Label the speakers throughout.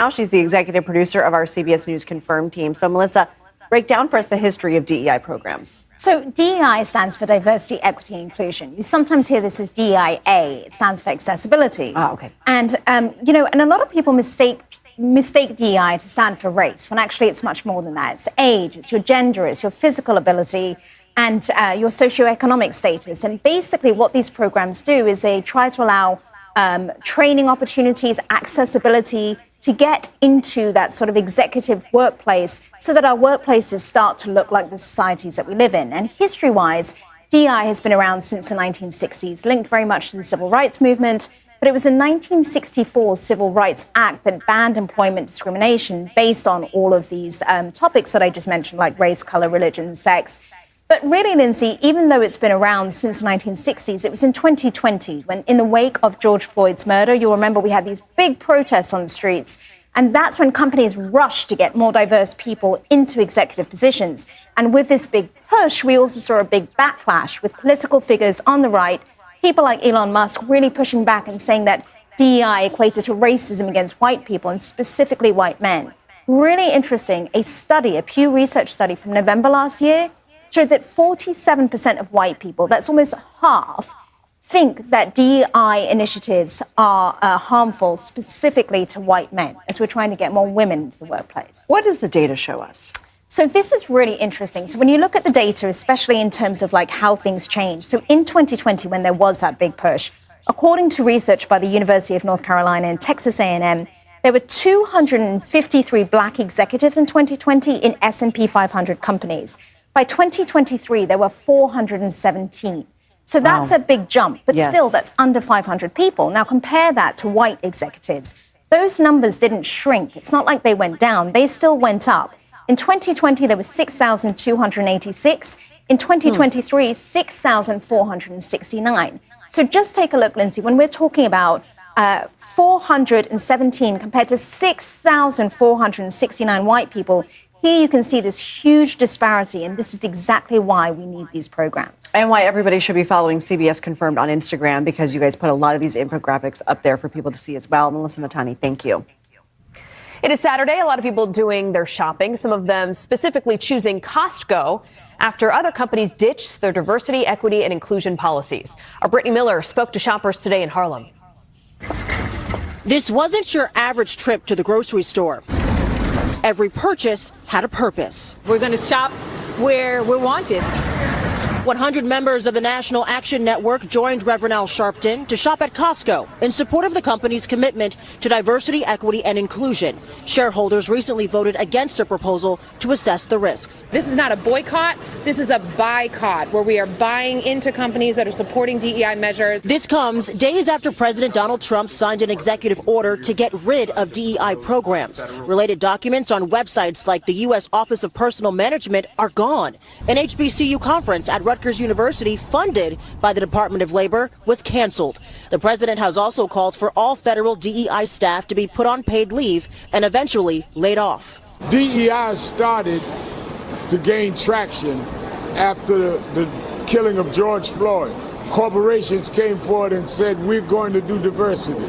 Speaker 1: Now she's the executive producer of our CBS News Confirmed team. So, Melissa, break down for us the history of DEI programs.
Speaker 2: So DEI stands for diversity, equity, inclusion. You sometimes hear this as DEIA. It stands for accessibility.
Speaker 1: Ah, okay.
Speaker 2: And, and a lot of people mistake DEI to stand for race, when actually it's much more than that. It's age, it's your gender, it's your physical ability, and your socioeconomic status. And basically what these programs do is they try to allow training opportunities, accessibility, to get into that sort of executive workplace so that our workplaces start to look like the societies that we live in. And history-wise, DEI has been around since the 1960s, linked very much to the civil rights movement. But it was a 1964 Civil Rights Act that banned employment discrimination based on all of these topics that I just mentioned, like race, color, religion, sex. But really, Lindsay, even though it's been around since the 1960s, it was in 2020 when, in the wake of George Floyd's murder, you'll remember we had these big protests on the streets. And that's when companies rushed to get more diverse people into executive positions. And with this big push, we also saw a big backlash with political figures on the right, people like Elon Musk really pushing back and saying that DEI equated to racism against white people and specifically white men. Really interesting, a Pew Research study from November last year, showed that 47% of white people, that's almost half, think that DEI initiatives are harmful specifically to white men, as we're trying to get more women into the workplace.
Speaker 1: What does the data show us?
Speaker 2: So this is really interesting. So when you look at the data, especially in terms of like how things change, so in 2020, when there was that big push, according to research by the University of North Carolina and Texas A&M, there were 253 black executives in 2020 in S&P 500 companies. By 2023, there were 417. So that's a big jump, but still that's under 500 people. Now compare that to white executives. Those numbers didn't shrink. It's not like they went down. They still went up. In 2020, there were 6,286. In 2023, 6,469. So just take a look, Lindsay, when we're talking about 417 compared to 6,469 white people, here you can see this huge disparity, and this is exactly why we need these programs.
Speaker 1: And why everybody should be following CBS Confirmed on Instagram, because you guys put a lot of these infographics up there for people to see as well. Melissa Matani, thank you.
Speaker 3: It is Saturday. A lot of people doing their shopping, some of them specifically choosing Costco after other companies ditched their diversity, equity, and inclusion policies. Our Brittany Miller spoke to shoppers today in Harlem.
Speaker 4: This wasn't your average trip to the grocery store. Every purchase had a purpose.
Speaker 5: We're going to shop where we're wanted.
Speaker 4: 100 members of the National Action Network joined Reverend Al Sharpton to shop at Costco in support of the company's commitment to diversity, equity, and inclusion. Shareholders recently voted against a proposal to assess the risks.
Speaker 6: This is not a boycott. This is a boycott, where we are buying into companies that are supporting DEI measures.
Speaker 4: This comes days after President Donald Trump signed an executive order to get rid of DEI programs. Related documents on websites like the U.S. Office of Personnel Management are gone. An HBCU conference at Rutgers University, funded by the Department of Labor, was canceled. The president has also called for all federal DEI staff to be put on paid leave and eventually laid off.
Speaker 7: DEI started to gain traction after the killing of George Floyd. Corporations came forward and said, we're going to do diversity.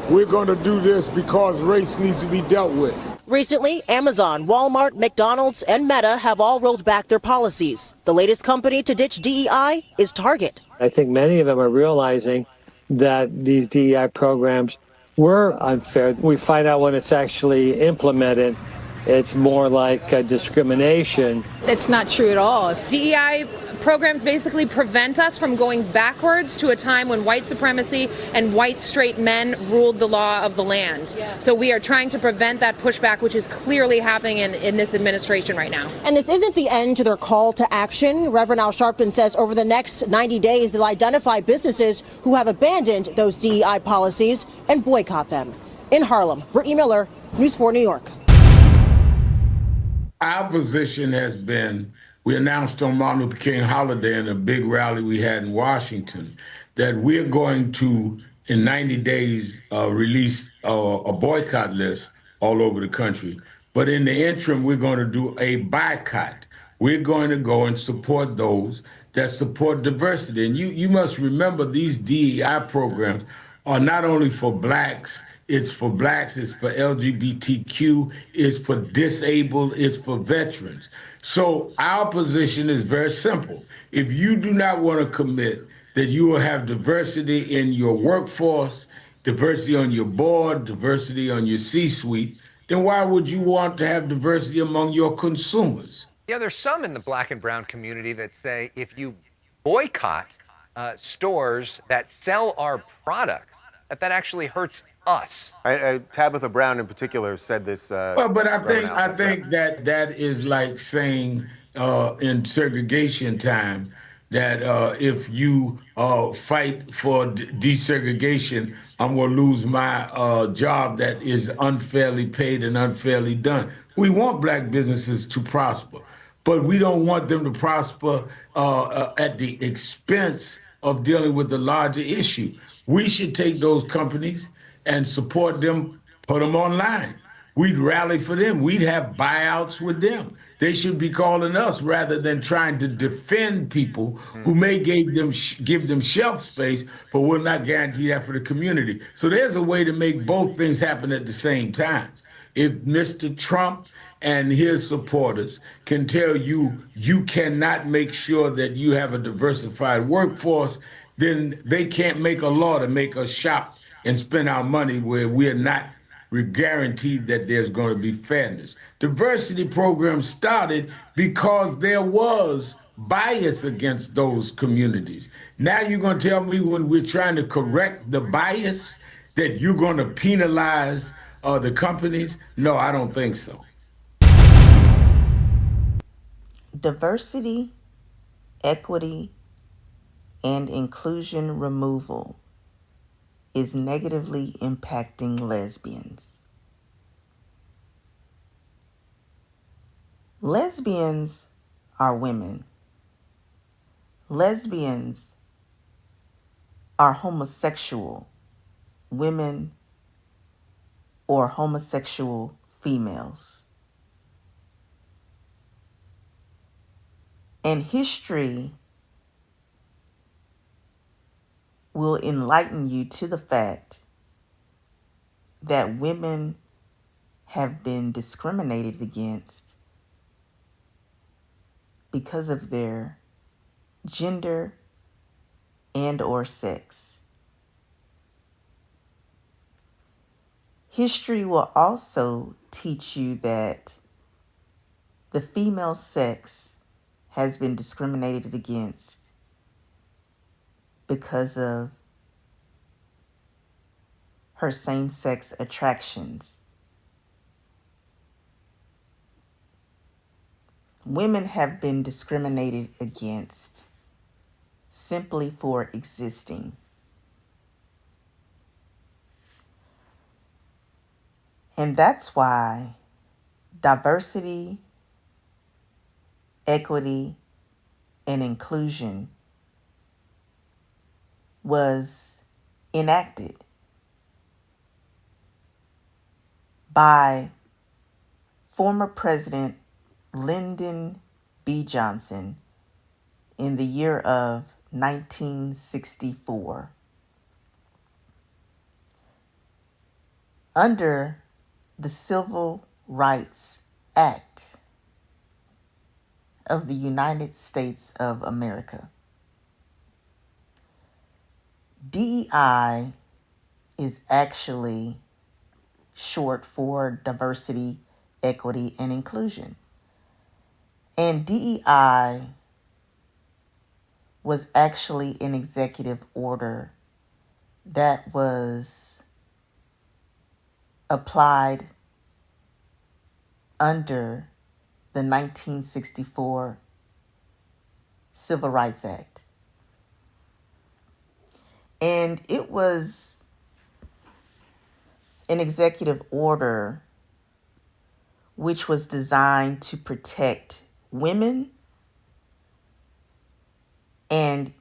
Speaker 7: We're going to do this because race needs to be dealt with.
Speaker 4: Recently, Amazon, Walmart, McDonald's, and Meta have all rolled back their policies. The latest company to ditch DEI is Target.
Speaker 8: I think many of them are realizing that these DEI programs were unfair. We find out when it's actually implemented, it's more like discrimination.
Speaker 5: That's not true at all.
Speaker 6: DEI programs basically prevent us from going backwards to a time when white supremacy and white straight men ruled the law of the land. So we are trying to prevent that pushback, which is clearly happening in this administration right now.
Speaker 4: And this isn't the end to their call to action. Reverend Al Sharpton says over the next 90 days, they'll identify businesses who have abandoned those DEI policies and boycott them. In Harlem, Brittany Miller, News 4 New York.
Speaker 7: Our position has been, we announced on Martin Luther King holiday in a big rally we had in Washington, that we're going to, in 90 days, release a boycott list all over the country. But in the interim, we're going to do a boycott. We're going to go and support those that support diversity. And you must remember, these DEI programs are not only for blacks, it's for blacks, it's for LGBTQ, it's for disabled, it's for veterans. So our position is very simple. If you do not want to commit that you will have diversity in your workforce, diversity on your board, diversity on your C-suite, then why would you want to have diversity among your consumers?
Speaker 9: Yeah, there's some in the black and brown community that say if you boycott stores that sell our products, that actually hurts us.
Speaker 10: Tabitha Brown in particular said this.
Speaker 7: Well, but I think that is like saying in segregation time that if you fight for desegregation, I'm going to lose my job that is unfairly paid and unfairly done. We want black businesses to prosper, but we don't want them to prosper at the expense of dealing with the larger issue. We should take those companies and support them, put them online. We'd rally for them. We'd have buyouts with them. They should be calling us rather than trying to defend people who may give them shelf space, but will not guarantee that for the community. So there's a way to make both things happen at the same time. If Mr. Trump and his supporters can tell you you cannot make sure that you have a diversified workforce, then they can't make a law to make us shop and spend our money where we're not guaranteed that there's going to be fairness. Diversity programs started because there was bias against those communities. Now you're going to tell me when we're trying to correct the bias that you're going to penalize the companies? No, I don't think so.
Speaker 11: Diversity, equity, and inclusion removal is negatively impacting lesbians. Lesbians are women. Lesbians are homosexual women or homosexual females. And history will enlighten you to the fact that women have been discriminated against because of their gender and or sex. History will also teach you that the female sex has been discriminated against because of her same-sex attractions. Women have been discriminated against simply for existing. And that's why diversity, equity, and inclusion was enacted by former President Lyndon B. Johnson in the year of 1964. Under the Civil Rights Act of the United States of America. DEI is actually short for diversity, equity, and inclusion. And DEI was actually an executive order that was applied under the 1964 Civil Rights Act. And it was an executive order which was designed to protect women and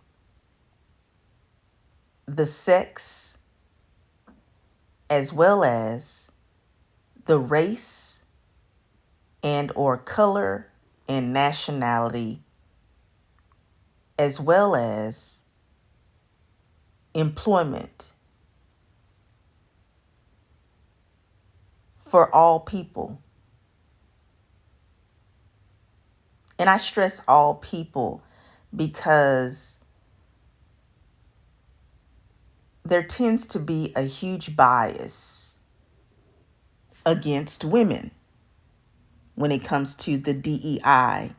Speaker 11: the sex, as well as the race and or color and nationality, as well as employment for all people. And I stress all people because there tends to be a huge bias against women when it comes to the DEI.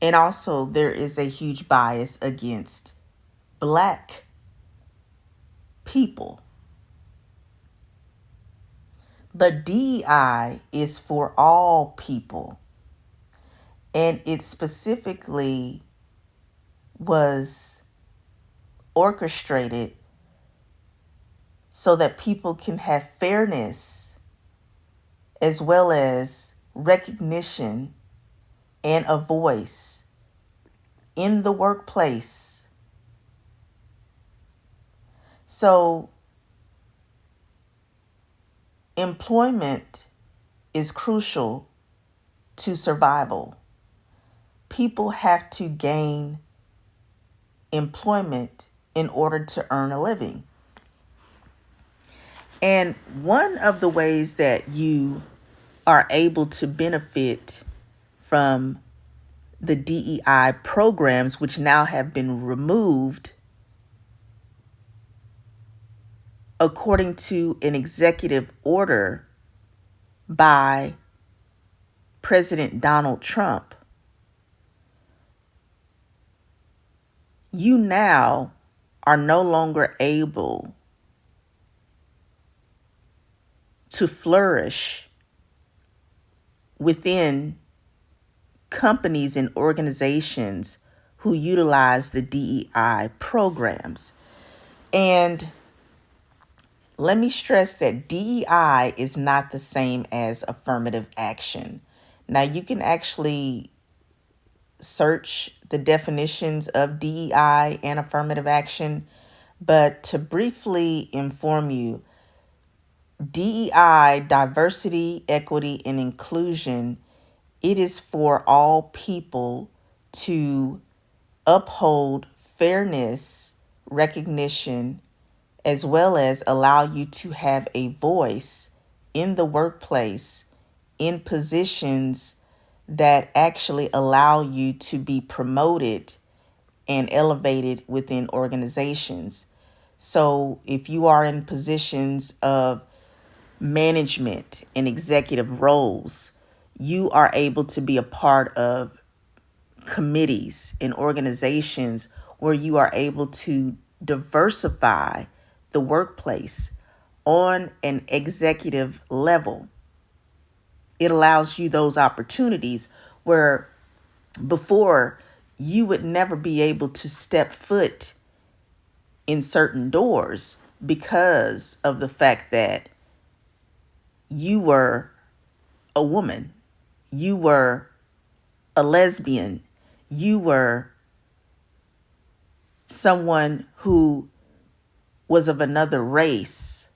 Speaker 11: And also there is a huge bias against Black people. But DEI is for all people. And it specifically was orchestrated so that people can have fairness as well as recognition and a voice in the workplace. So employment is crucial to survival. People have to gain employment in order to earn a living. And one of the ways that you are able to benefit from the DEI programs, which now have been removed according to an executive order by President Donald Trump, you now are no longer able to flourish within companies and organizations who utilize the DEI programs. And let me stress that DEI is not the same as affirmative action. Now, you can actually search the definitions of DEI and affirmative action, but to briefly inform you, DEI, diversity, equity, and inclusion, it is for all people to uphold fairness, recognition, as well as allow you to have a voice in the workplace in positions that actually allow you to be promoted and elevated within organizations. So if you are in positions of management and executive roles, you are able to be a part of committees and organizations where you are able to diversify the workplace on an executive level. It allows you those opportunities where before you would never be able to step foot in certain doors because of the fact that you were a woman, you were a lesbian, you were someone who was of another race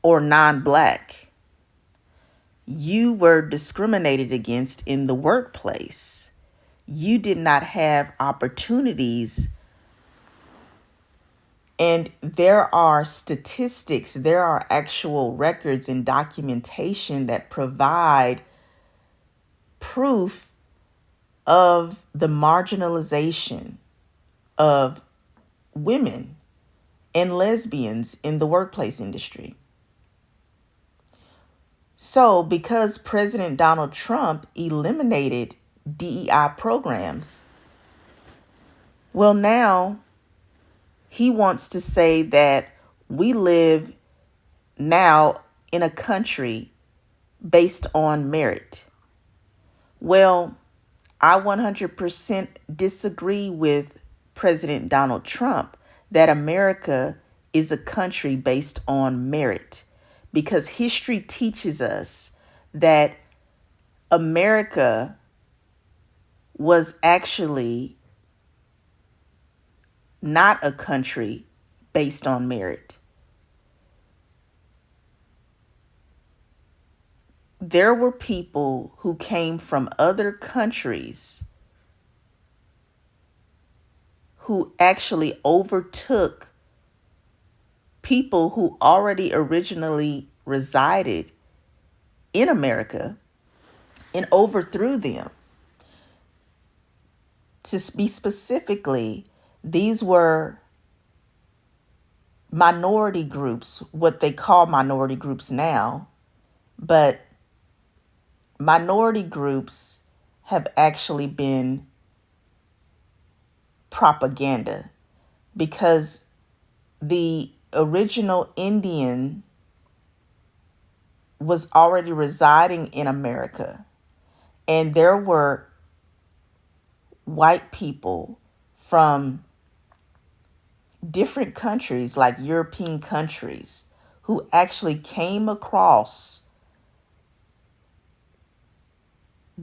Speaker 11: or non-Black. You were discriminated against in the workplace. You did not have opportunities. And there are statistics, there are actual records and documentation that provide proof of the marginalization of women and lesbians in the workplace industry. So because President Donald Trump eliminated DEI programs, well, now he wants to say that we live now in a country based on merit. Well, I 100% disagree with President Donald Trump that America is a country based on merit, because history teaches us that America was actually not a country based on merit. There were people who came from other countries who actually overtook people who already originally resided in America and overthrew them. To be specifically, these were minority groups, what they call minority groups now, but minority groups have actually been propaganda, because the original Indian was already residing in America, and there were white people from different countries, like European countries, who actually came across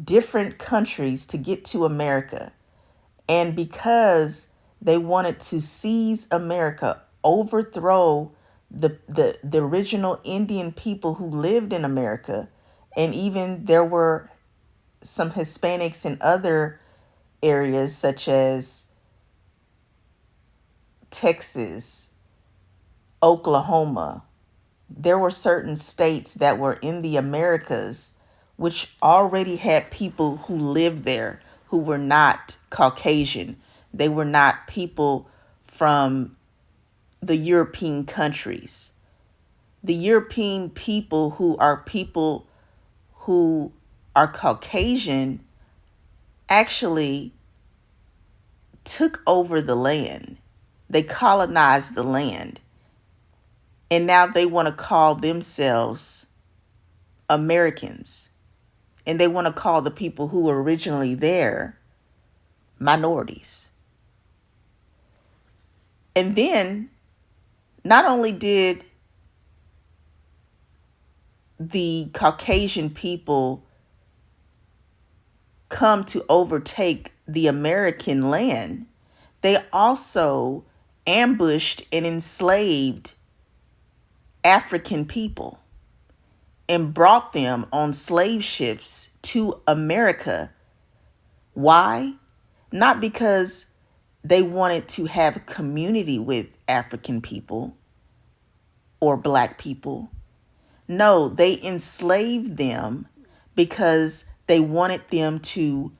Speaker 11: different countries to get to America. And because they wanted to seize America, overthrow the original Indian people who lived in America, and even there were some Hispanics in other areas such as Texas, Oklahoma. There were certain states that were in the Americas which already had people who lived there who were not Caucasian. They were not people from the European countries. The European people who are Caucasian actually took over the land. They colonized the land. And now they want to call themselves Americans. And they want to call the people who were originally there minorities. And then not only did the Caucasian people come to overtake the American land, they also ambushed and enslaved African people and brought them on slave ships to America. Why? Not because they wanted to have a community with African people or Black people. No, they enslaved them because they wanted them to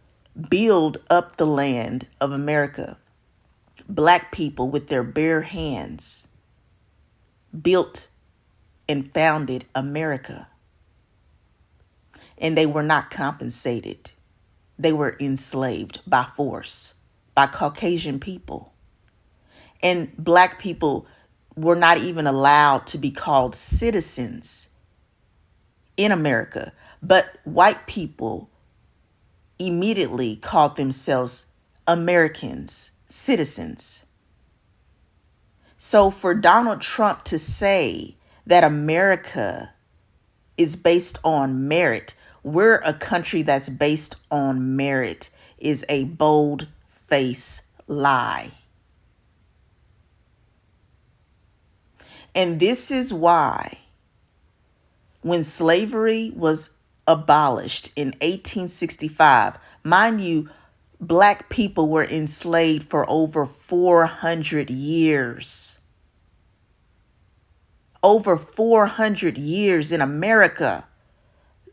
Speaker 11: build up the land of America. Black people with their bare hands built and founded America. And they were not compensated. They were enslaved by force by Caucasian people. And Black people were not even allowed to be called citizens in America. But white people immediately called themselves Americans, citizens. So for Donald Trump to say that America is based on merit, we're a country that's based on merit, is a bold-faced lie. And this is why when slavery was abolished in 1865, mind you, Black people were enslaved for over 400 years. Over 400 years in America,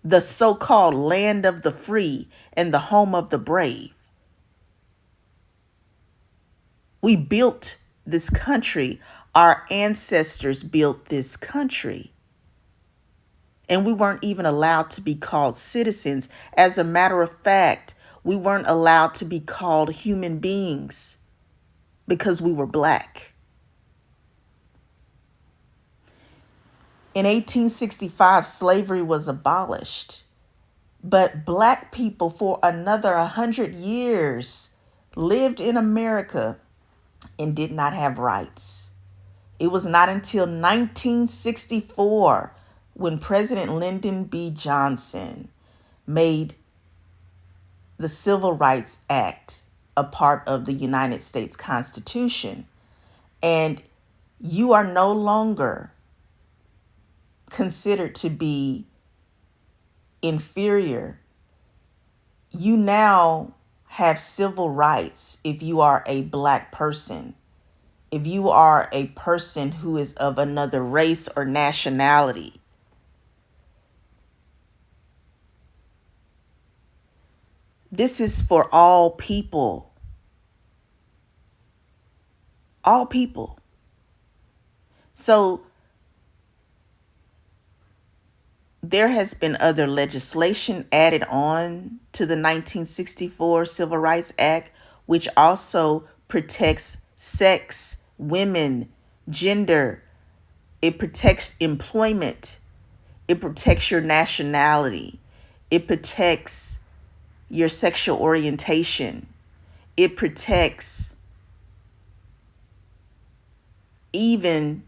Speaker 11: the so-called land of the free and the home of the brave. We built this country. Our ancestors built this country. And we weren't even allowed to be called citizens. As a matter of fact, we weren't allowed to be called human beings because we were Black. In 1865, slavery was abolished, but Black people for another 100 years lived in America and did not have rights. It was not until 1964 when President Lyndon B. Johnson made the Civil Rights Act a part of the United States Constitution. And you are no longer considered to be inferior. You now have civil rights if you are a Black person if you are a person who is of another race or nationality, this is for all people. All people. So there has been other legislation added on to the 1964 Civil Rights Act, which also protects sex, women, gender. It protects employment. It protects your nationality. It protects your sexual orientation. It protects even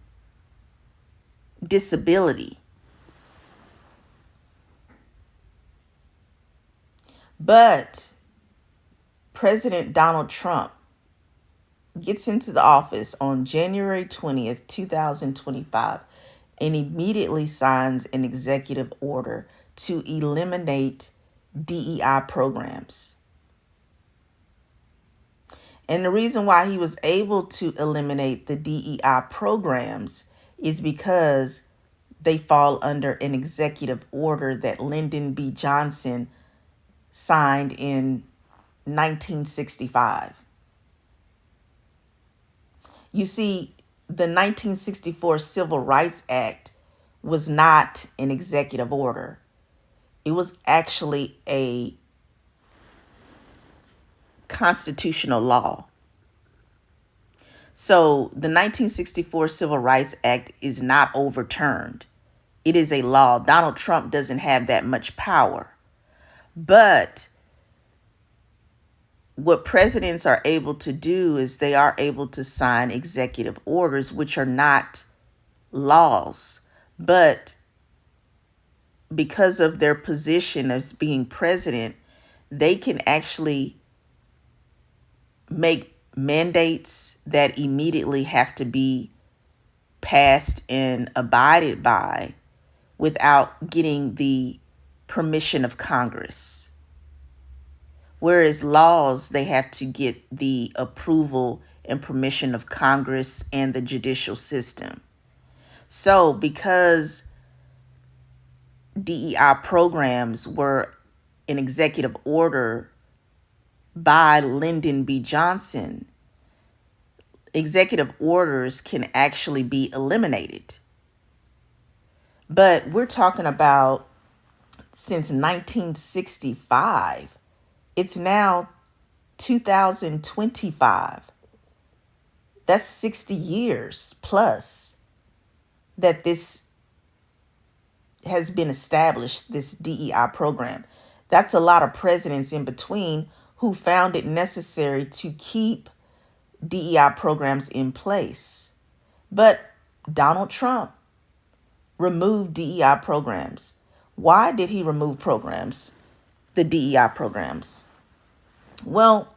Speaker 11: disability. But President Donald Trump gets into the office on January 20th, 2025, and immediately signs an executive order to eliminate DEI programs. And the reason why he was able to eliminate the DEI programs is because they fall under an executive order that Lyndon B. Johnson signed in 1965. You see, the 1964 Civil Rights Act was not an executive order. It was actually a constitutional law. So the 1964 Civil Rights Act is not overturned. It is a law. Donald Trump doesn't have that much power. But what presidents are able to do is they are able to sign executive orders, which are not laws. But because of their position as being president, they can actually make mandates that immediately have to be passed and abided by without getting the permission of Congress. Whereas laws, they have to get the approval and permission of Congress and the judicial system. So because DEI programs were an executive order by Lyndon B. Johnson, executive orders can actually be eliminated. But we're talking about since 1965. It's now 2025. That's 60 years plus that this has been established, this DEI program. That's a lot of presidents in between who found it necessary to keep DEI programs in place. But Donald Trump removed DEI programs. Why did he remove programs, the DEI programs? Well,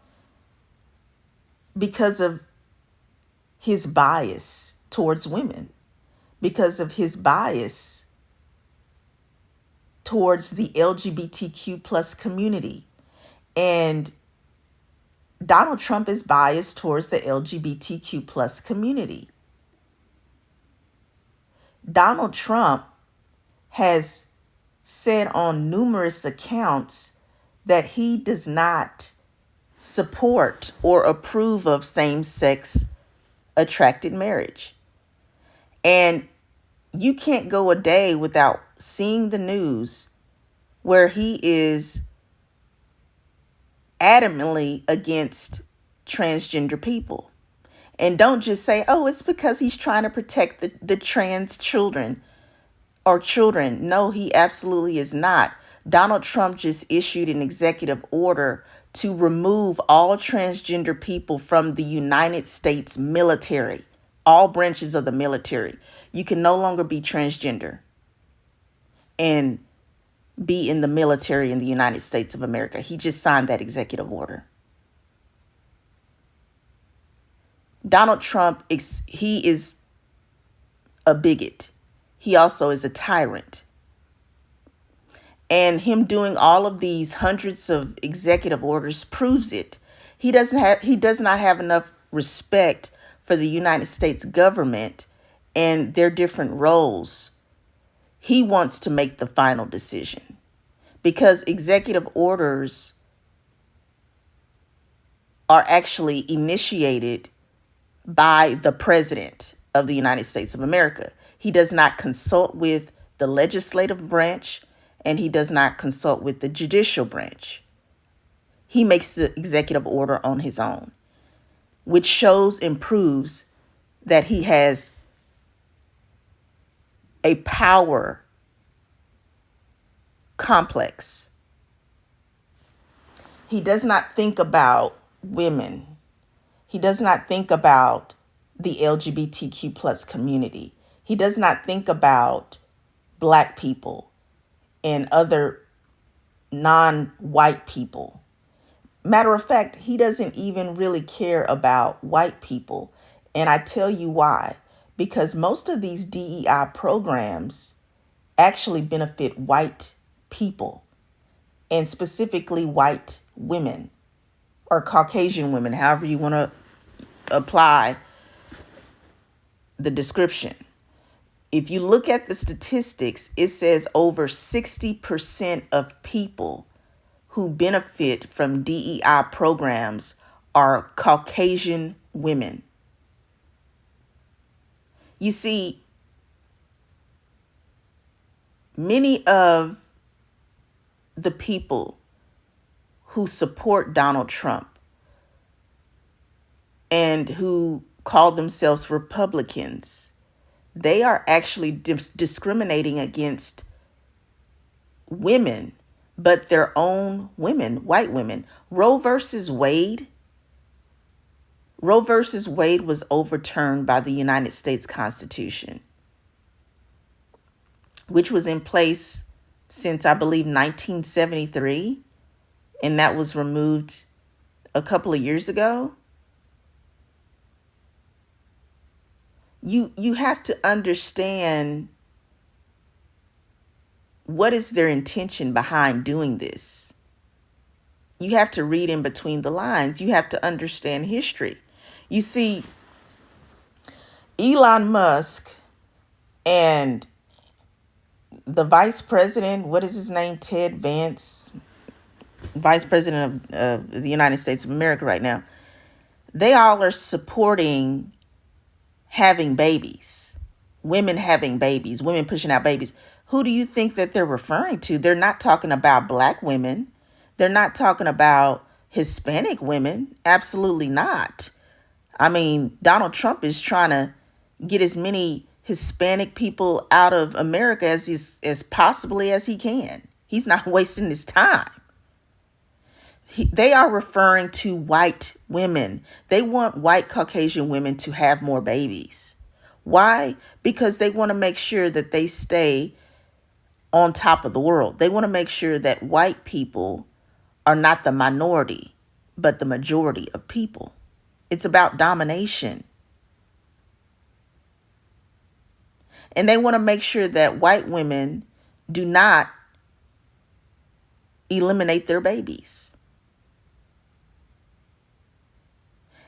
Speaker 11: because of his bias towards women, because of his bias towards the LGBTQ plus community. And Donald Trump is biased towards the LGBTQ plus community. Donald Trump has said on numerous accounts that he does not support or approve of same-sex attracted marriage. And you can't go a day without seeing the news where he is adamantly against transgender people. And don't just say, oh, it's because he's trying to protect the trans children or children. No, he absolutely is not. Donald Trump just issued an executive order to remove all transgender people from the United States military, all branches of the military. You can no longer be transgender and be in the military in the United States of America. He just signed that executive order. Donald Trump, he is a bigot. He also is a tyrant. And him doing all of these hundreds of executive orders proves it. He does not have enough respect for the United States government and their different roles, he wants to make the final decision, because executive orders are actually initiated by the President of the United States of America. He does not consult with the legislative branch, and he does not consult with the judicial branch. He makes the executive order on his own, which shows and proves that he has a power complex. He does not think about women. He does not think about the LGBTQ plus community. He does not think about Black people and other non-white people. Matter of fact, he doesn't even really care about white people. And I tell you why. Because most of these DEI programs actually benefit white people, and specifically white women or Caucasian women, however you want to apply the description. If you look at the statistics, it says over 60% of people who benefit from DEI programs are Caucasian women. You see, many of the people who support Donald Trump and who call themselves Republicans, they are actually discriminating against women, but their own women, white women. Roe versus Wade was overturned by the United States Constitution, which was in place since, I believe, 1973, and that was removed a couple of years ago. You have to understand what is their intention behind doing this. You have to read in between the lines. You have to understand history. You see, Elon Musk and the vice president, what is his name? Ted Vance, vice president of the United States of America right now. They all are supporting having babies, women having babies, women pushing out babies. Who do you think that they're referring to? They're not talking about Black women. They're not talking about Hispanic women. Absolutely not. I mean, Donald Trump is trying to get as many Hispanic people out of America as possibly as he can. He's not wasting his time. They are referring to white women. They want white Caucasian women to have more babies. Why? Because they want to make sure that they stay on top of the world. They want to make sure that white people are not the minority, but the majority of people. It's about domination. And they want to make sure that white women do not eliminate their babies.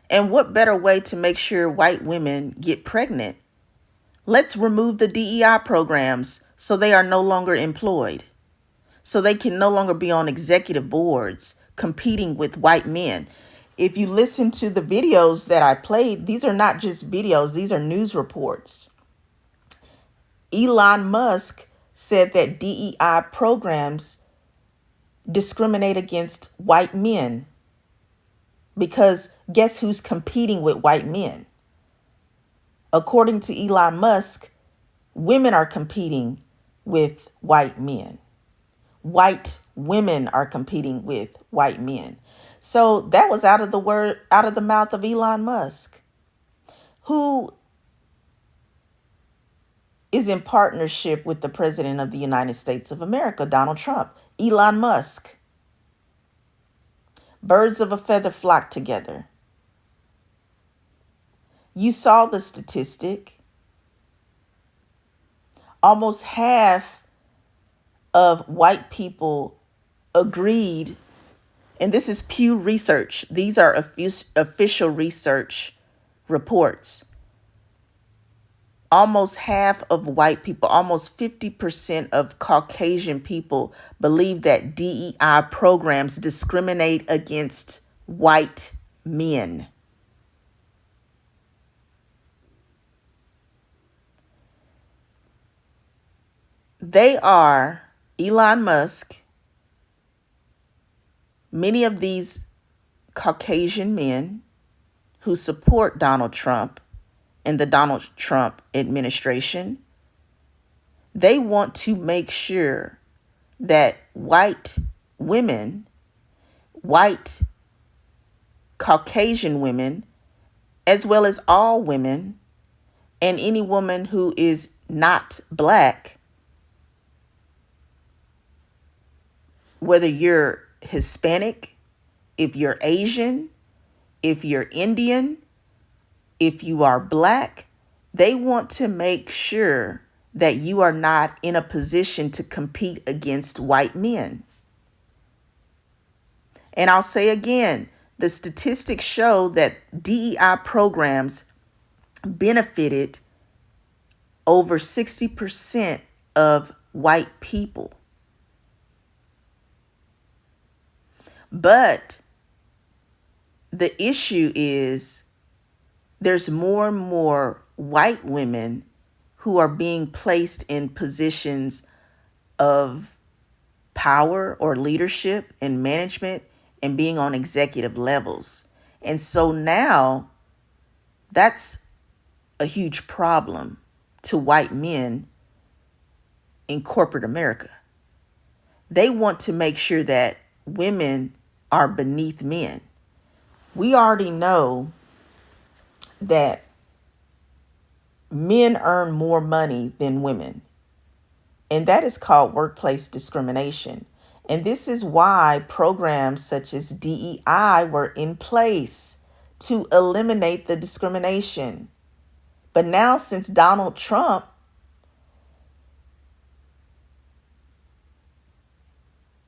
Speaker 11: And what better way to make sure white women get pregnant? Let's remove the DEI programs so they are no longer employed, so they can no longer be on executive boards competing with white men. If you listen to the videos that I played, these are not just videos, these are news reports. Elon Musk said that DEI programs discriminate against white men, because guess who's competing with white men? According to Elon Musk, women are competing with white men. White women are competing with white men. So that was out of the mouth of Elon Musk, who is in partnership with the President of the United States of America, Donald Trump. Elon Musk. Birds of a feather flock together. You saw the statistic. Almost half of white people agreed, and this is Pew Research. These are official research reports, almost half of white people, almost 50% of Caucasian people believe that DEI programs discriminate against white men. They are Elon Musk, many of these Caucasian men who support Donald Trump and the Donald Trump administration. They want to make sure that white women, white Caucasian women, as well as all women, and any woman who is not black, whether you're Hispanic, if you're Asian, if you're Indian, if you are black, they want to make sure that you are not in a position to compete against white men. And I'll say again, the statistics show that DEI programs benefited over 60% of white people. But the issue is there's more and more white women who are being placed in positions of power or leadership and management and being on executive levels. And so now that's a huge problem to white men in corporate America. They want to make sure that women are beneath men. We already know that men earn more money than women, and that is called workplace discrimination. And this is why programs such as DEI were in place to eliminate the discrimination. But now, since Donald Trump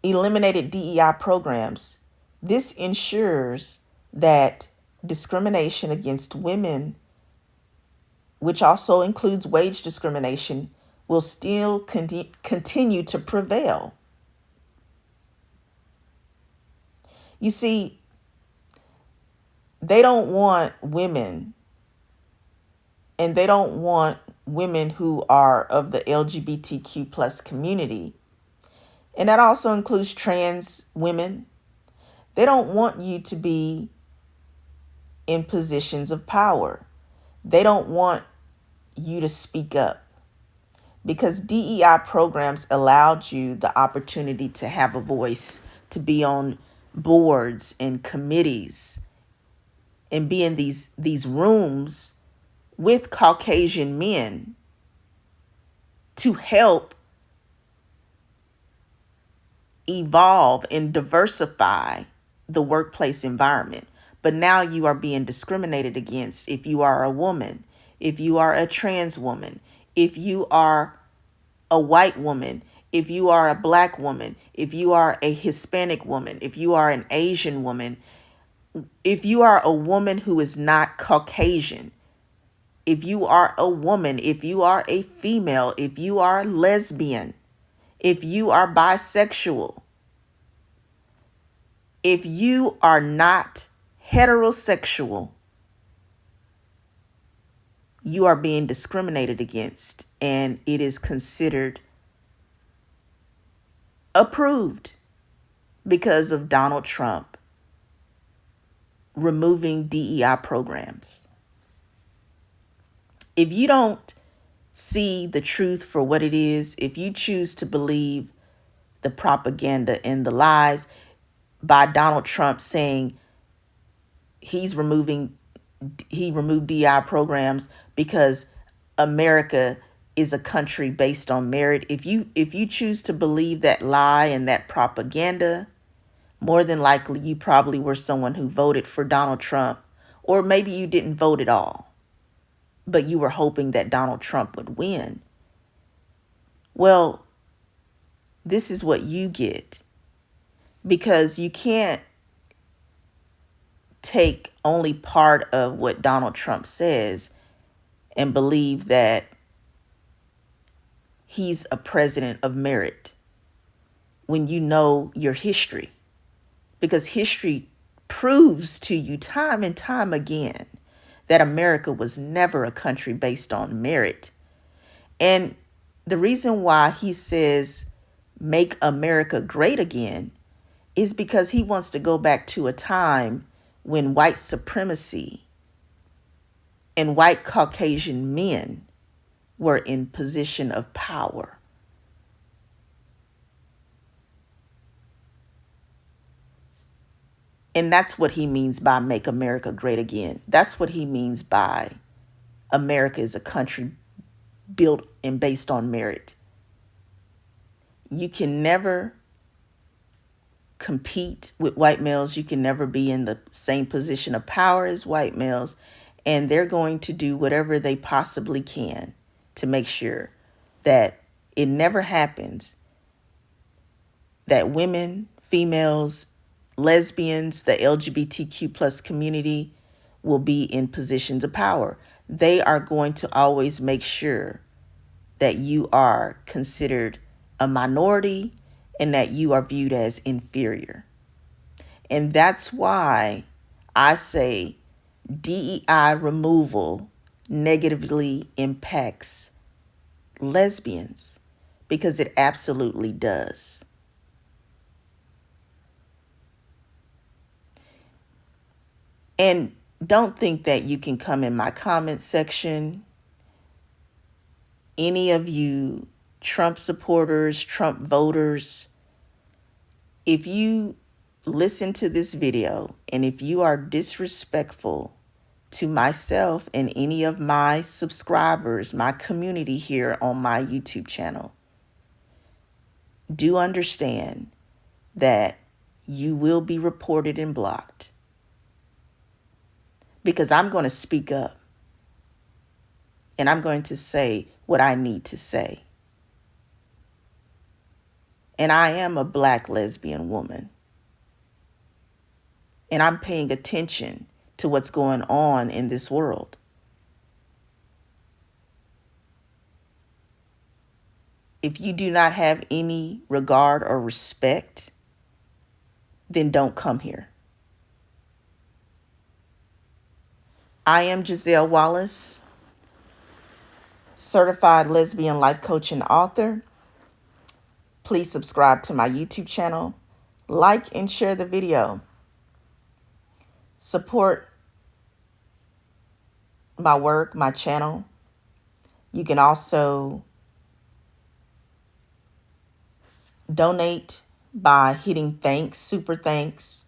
Speaker 11: eliminated DEI programs, this ensures that discrimination against women, which also includes wage discrimination, will still continue to prevail. You see, they don't want women, and they don't want women who are of the LGBTQ plus community, and that also includes trans women. They don't want you to be in positions of power. They don't want you to speak up, because DEI programs allowed you the opportunity to have a voice, to be on boards and committees and be in these rooms with Caucasian men to help evolve and diversify the workplace environment. But now you are being discriminated against if you are a woman, if you are a trans woman, if you are a white woman, if you are a black woman, if you are a Hispanic woman, if you are an Asian woman, if you are a woman who is not Caucasian, if you are a woman, if you are a female, if you are lesbian, if you are bisexual, if you are not heterosexual, you are being discriminated against, and it is considered approved because of Donald Trump removing DEI programs. If you don't see the truth for what it is, if you choose to believe the propaganda and the lies by Donald Trump saying he removed DEI programs because America is a country based on merit, if you choose to believe that lie and that propaganda, more than likely you probably were someone who voted for Donald Trump, or maybe you didn't vote at all, but you were hoping that Donald Trump would win. Well, this is what you get, because you can't take only part of what Donald Trump says and believe that he's a president of merit when you know your history. Because history proves to you time and time again that America was never a country based on merit. And the reason why he says, make America great again, is because he wants to go back to a time when white supremacy and white Caucasian men were in position of power. And that's what he means by make America great again. That's what he means by America is a country built and based on merit. You can never compete with white males. You can never be in the same position of power as white males. And they're going to do whatever they possibly can to make sure that it never happens that women, females, lesbians, the LGBTQ plus community will be in positions of power. They are going to always make sure that you are considered a minority and that you are viewed as inferior. And that's why I say DEI removal negatively impacts lesbians, because it absolutely does. And don't think that you can come in my comment section. Any of you Trump supporters, Trump voters, if you listen to this video and if you are disrespectful to myself and any of my subscribers, my community here on my YouTube channel, do understand that you will be reported and blocked, because I'm going to speak up and I'm going to say what I need to say. And I am a Black lesbian woman. And I'm paying attention to what's going on in this world. If you do not have any regard or respect, then don't come here. I am Giselle Wallace, certified lesbian life coach and author. Please subscribe to my YouTube channel, like and share the video. Support my work, my channel. You can also donate by hitting thanks, super thanks.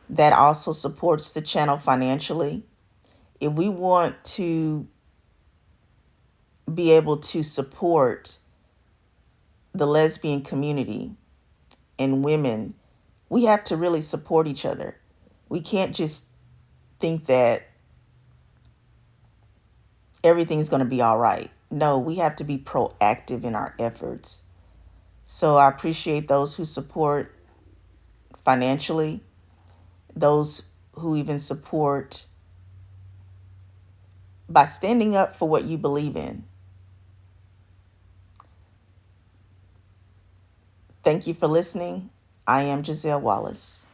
Speaker 11: That also supports the channel financially. If we want to be able to support the lesbian community and women, we have to really support each other. We can't just think that everything's going to be all right. No, we have to be proactive in our efforts. So I appreciate those who support financially, those who even support by standing up for what you believe in. Thank you for listening. I am Giselle Wallace.